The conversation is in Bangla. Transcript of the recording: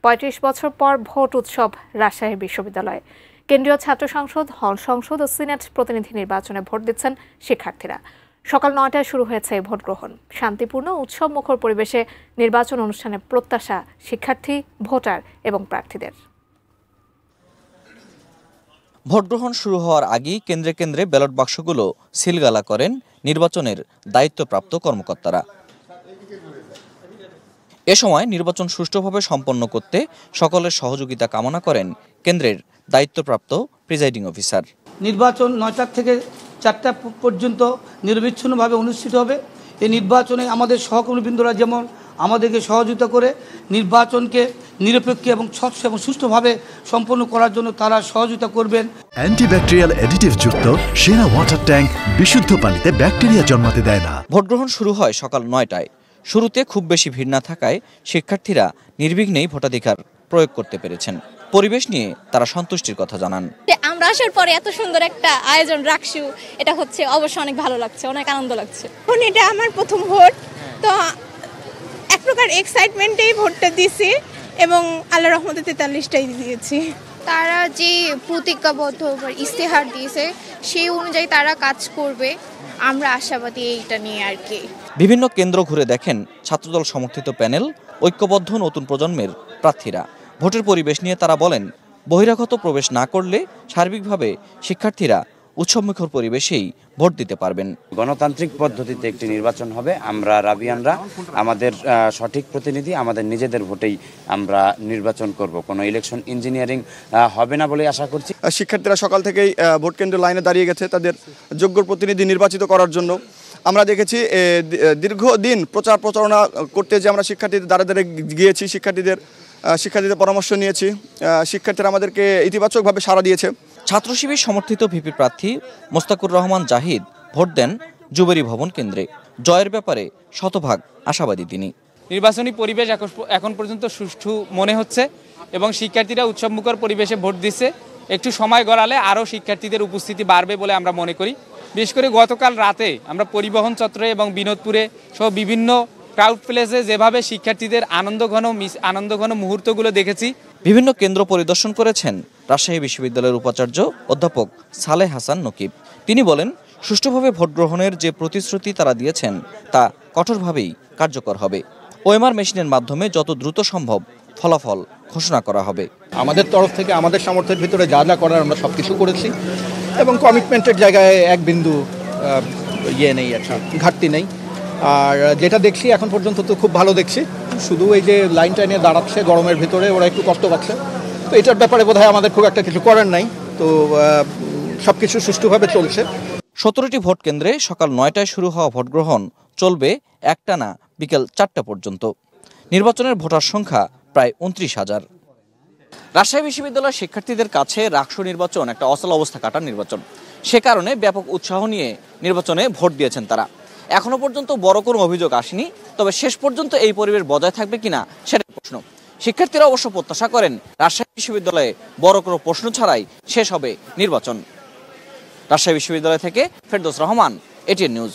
৩৫ বছর পর ভোট উৎসব রাজশাহী বিশ্ববিদ্যালয়ে। কেন্দ্রীয় ছাত্র সংসদ, হল সংসদ ও সিনেট প্রতিনিধি নির্বাচনে ভোট দিচ্ছেন শিক্ষার্থীরা। সকাল ৯টায় শুরু হয়েছে এই ভোট গ্রহণ। শান্তিপূর্ণ উৎসব মুখর পরিবেশে নির্বাচন অনুষ্ঠানে প্রত্যাশা শিক্ষার্থী, ভোটার এবং প্রার্থীদের। ভোট গ্রহণ শুরু হওয়ার আগেই কেন্দ্রে কেন্দ্রে ব্যালট বাক্সগুলো সিলগালা করেন নির্বাচনের দায়িত্বপ্রাপ্ত কর্মকর্তারা। এ সময় নির্বাচন সুষ্ঠুভাবে সম্পন্ন করতে সকলের সহযোগিতা কামনা করেন কেন্দ্রের দায়িত্বপ্রাপ্ত প্রিজাইডিং অফিসার। নির্বাচন ৯টা থেকে ৪টা পর্যন্ত নিরবিচ্ছিন্নভাবে অনুষ্ঠিত হবে। এই নির্বাচনে আমাদের সহকর্মীবৃন্দরা যেমন আমাদেরকে সহযোগিতা করে নির্বাচনকে নিরপেক্ষ এবং স্বচ্ছ এবং সুষ্ঠুভাবে সম্পন্ন করার জন্য তারা সহযোগিতা করবেন। অ্যান্টিব্যাকটেরিয়াল অ্যাডিটিভ যুক্ত সেরা ওয়াটার ট্যাঙ্ক বিশুদ্ধ পানিতে ব্যাকটেরিয়া জন্মাতে দেয় না। ভোট গ্রহণ শুরু হয় সকাল ৯টায়। শুরুতে খুব বেশি ভিড় না থাকায় শিক্ষার্থীরা নির্বিঘ্নেই ভোটাধিকার প্রয়োগ করতে পেরেছেন। পরিবেশ নিয়ে তারা সন্তুষ্টির কথা জানান। আমরা আসার পরে এত সুন্দর একটা আয়োজন রাখছু, এটা হচ্ছে অবশ্যই অনেক ভালো লাগছে, অনেক আনন্দ লাগছে। এখন এটা আমার প্রথম ভোট, তো এক প্রকার এক্সাইটমেন্টেই ভোটটা দিছি এবং আল্লাহর রহমতে 43টাই দিয়েছি। তারা যে প্রতিজ্ঞাবদ্ধ ইস্তেহার দিয়েছে সেই অনুযায়ী তারা কাজ করবে, আমরা আশাবাদী এইটা নিয়ে আর কি। বিভিন্ন কেন্দ্র ঘুরে দেখেন ছাত্রদল সমর্থিত প্যানেল, ঐক্যবদ্ধ নতুন প্রজন্মের প্রার্থীরা। ভোটের পরিবেশ নিয়ে তারা বলেন, বহিরাগত প্রবেশ না করলে সার্বিকভাবে শিক্ষার্থীরা উৎসবমুখর পরিবেশেই ভোট দিতে পারবেন। গণতান্ত্রিক পদ্ধতিতে একটি নির্বাচন হবে। আমরা রাবিয়ানরা আমাদের সঠিক প্রতিনিধি আমাদের নিজেদের ভোটেই আমরা নির্বাচন করব। কোনো ইলেকশন ইঞ্জিনিয়ারিং হবে না বলে আশা করছি। শিক্ষার্থীরা সকাল থেকেই ভোট কেন্দ্রের লাইনে দাঁড়িয়ে গেছে তাদের যোগ্য প্রতিনিধি নির্বাচিত করার জন্য। আমরা দেখেছি দীর্ঘদিন প্রচারণা করতে যে আমরা শিক্ষার্থীদের দ্বারা দ্বারা গিয়েছি, শিক্ষার্থীদের পরামর্শ নিয়েছি। শিক্ষার্থীরা আমাদেরকে ইতিবাচকভাবে সাড়া দিয়েছে। ছাত্র শিবির সমর্থিত ভিপি প্রার্থী মোস্তাকুর রহমান জাহিদ ভোট দেন জুবেরি ভবন কেন্দ্রে। জয়ের ব্যাপারে শতভাগ আশাবাদী তিনি। নির্বাচনী পরিবেশ এখন পর্যন্ত সুষ্ঠু মনে হচ্ছে এবং শিক্ষার্থীরা উৎসবমুখর পরিবেশে ভোট দিচ্ছে। একটু সময় গড়ালে আরও শিক্ষার্থীদের উপস্থিতি বাড়বে বলে আমরা মনে করি। বিশেষ করে গতকাল রাতে আমরা পরিবহন চত্বরে এবং বিনোদপুরে সহ বিভিন্ন ক্রাউড প্লেসে যেভাবে শিক্ষার্থীদের আনন্দঘন মুহূর্তগুলো দেখেছি। বিভিন্ন কেন্দ্র পরিদর্শন করেছেন রাজশাহী বিশ্ববিদ্যালয়ের উপাচার্য অধ্যাপক সালেহ হাসান নকিব। তিনি বলেন, সুষ্ঠুভাবে ভোট গ্রহণের যে প্রতিশ্রুতি তারা দিয়েছেন তা কঠোরভাবেই কার্যকর হবে। ওএমআর মেশিনের মাধ্যমে যত দ্রুত সম্ভব ফলাফল ঘোষণা করা হবে। আমাদের তরফ থেকে আমাদের সামর্থ্যের ভিতরে যা যা করার আমরা সব কিছু করেছি এবং কমিটমেন্টের জায়গায় এক বিন্দু নেই, একটা ঘাটতি নেই। আর যেটা দেখছি এখন পর্যন্ত তো খুব ভালো দেখছি। শুধু এই যে লাইনটা নিয়ে দাঁড়াচ্ছে গরমের ভিতরে, ওরা একটু কষ্ট পাচ্ছে, তো এটার ব্যাপারে বোধহয় আমাদের খুব একটা কিছু করার নাই। তো সব কিছু সুষ্ঠুভাবে চলছে। 17টি ভোট কেন্দ্রে সকাল 9টায় শুরু হওয়া ভোট গ্রহণ চলবে একটানা বিকেল 4টা পর্যন্ত। নির্বাচনের ভোটার সংখ্যা প্রায় 29,000। রাজশাহী বিশ্ববিদ্যালয়ের শিক্ষার্থীদের কাছে রাকসু নির্বাচন একটা অচল অবস্থা কাটার নির্বাচন। সে কারণে ব্যাপক উৎসাহ নিয়ে নির্বাচনে ভোট দিয়েছেন তারা। এখনো পর্যন্ত বড় কোনো অভিযোগ আসেনি, তবে শেষ পর্যন্ত এই পরিবেশ বজায় থাকবে কিনা সেটাই প্রশ্ন। শিক্ষার্থীরা অবশ্য প্রত্যাশা করেন রাজশাহী বিশ্ববিদ্যালয়ে বড় কোনো প্রশ্ন ছাড়াই শেষ হবে নির্বাচন। রাজশাহী বিশ্ববিদ্যালয় থেকে ফেরদৌস রহমান, এটিএন নিউজ।